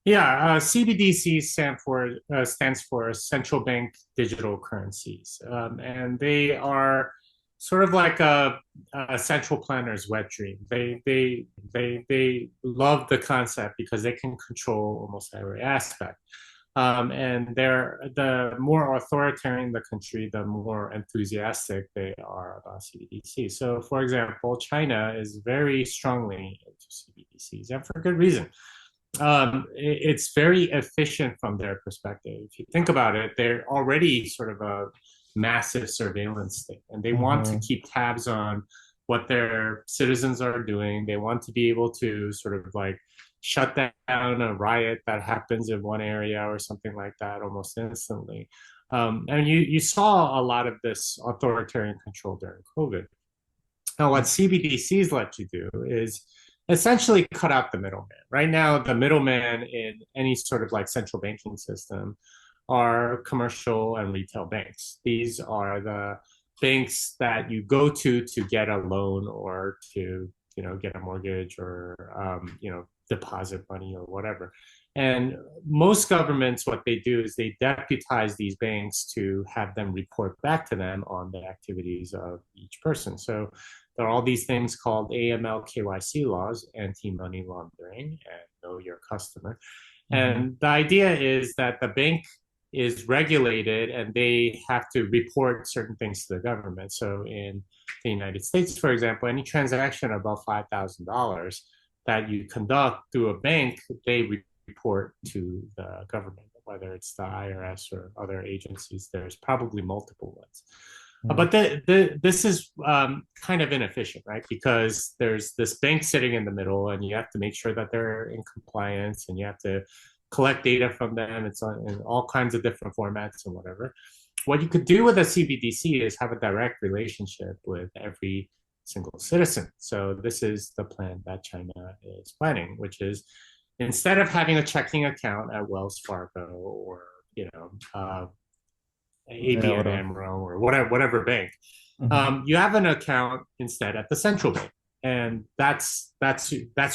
Yeah, CBDC stands for central bank digital currencies, and they are sort of like a central planner's wet dream. They love the concept because they can control almost every aspect. And they're the more authoritarian the country, the more enthusiastic they are about CBDC. So, for example, China is very strongly into CBDCs, and for good reason. It's very efficient from their perspective. If you think about it, they're already sort of a massive surveillance state, and they want to Hmm. keep tabs on what their citizens are doing. They want to be able to sort of like shut down a riot that happens in one area or something like that almost instantly. And you saw a lot of this authoritarian control during COVID. Now, what CBDCs let you do is essentially cut out the middleman. Right now, the middleman in any sort of like central banking system are commercial and retail banks. These are the banks that you go to get a loan or to get a mortgage or deposit money or whatever. And most governments, what they do is they deputize these banks to have them report back to them on the activities of each person. So there are all these things called AML KYC laws, anti-money laundering, and know your customer. Hmm. And the idea is that the bank is regulated and they have to report certain things to the government. So in the United States, for example, any transaction above $5,000 that you conduct through a bank, they report to the government, whether it's the IRS or other agencies. There's probably multiple ones. But this is kind of inefficient, right? Because there's this bank sitting in the middle, and you have to make sure that they're in compliance, and you have to collect data from them. It's in all kinds of different formats and whatever. What you could do with a CBDC is have a direct relationship with every single citizen. So this is the plan that China is planning, which is instead of having a checking account at Wells Fargo or Yeah, ABN whatever. AMRO or whatever bank, Hmm. you have an account instead at the central bank, and that's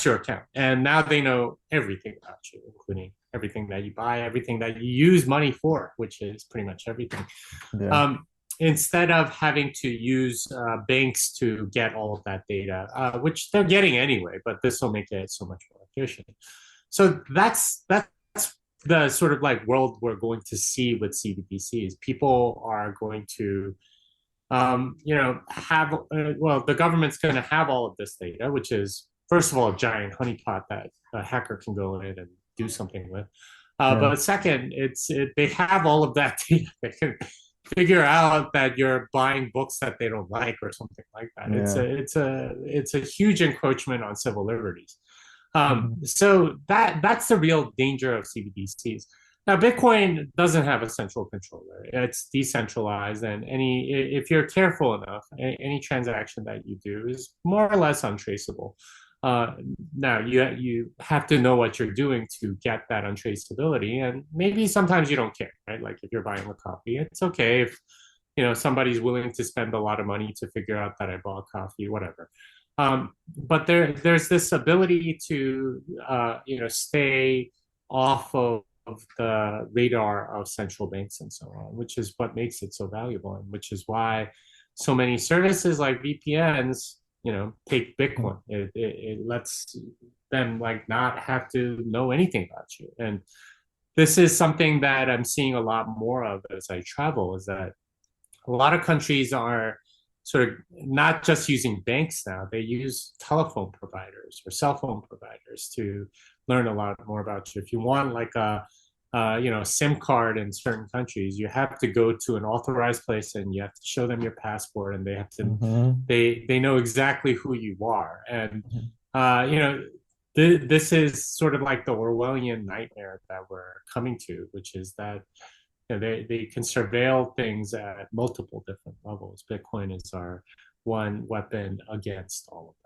your account. And now they know everything about you, including everything that you buy, everything that you use money for, which is pretty much everything. Yeah. Um, Instead of having to use banks to get all of that data, which they're getting anyway, but this will make it so much more efficient. So that's the sort of like world we're going to see with CBDCs. People are going to have well, the government's going to have all of this data, which is first of all a giant honeypot that a hacker can go in and do something with. Yeah. But second, they have all of that data. They can figure out that you're buying books that they don't like or something like that. Yeah. It's a huge encroachment on civil liberties. Hmm. So that's the real danger of CBDCs. Now, Bitcoin doesn't have a central controller. It's decentralized, and if you're careful enough, any transaction that you do is more or less untraceable. Uh, Now, you have to know what you're doing to get that untraceability, and maybe sometimes you don't care, right? Like if you're buying a coffee, it's okay if somebody's willing to spend a lot of money to figure out that I bought coffee, whatever. But there's this ability to stay off of the radar of central banks and so on, which is what makes it so valuable, and which is why so many services like VPNs, take Bitcoin. It lets them like not have to know anything about you. And this is something that I'm seeing a lot more of as I travel, is that a lot of countries are sort of not just using banks now, they use telephone providers or cell phone providers to learn a lot more about you. If you want like a SIM card in certain countries, you have to go to an authorized place and you have to show them your passport, and Hmm. they know exactly who you are. And uh, you know this is sort of like the Orwellian nightmare that we're coming to, which is that they can surveil things at multiple different levels. Bitcoin is our one weapon against all of that.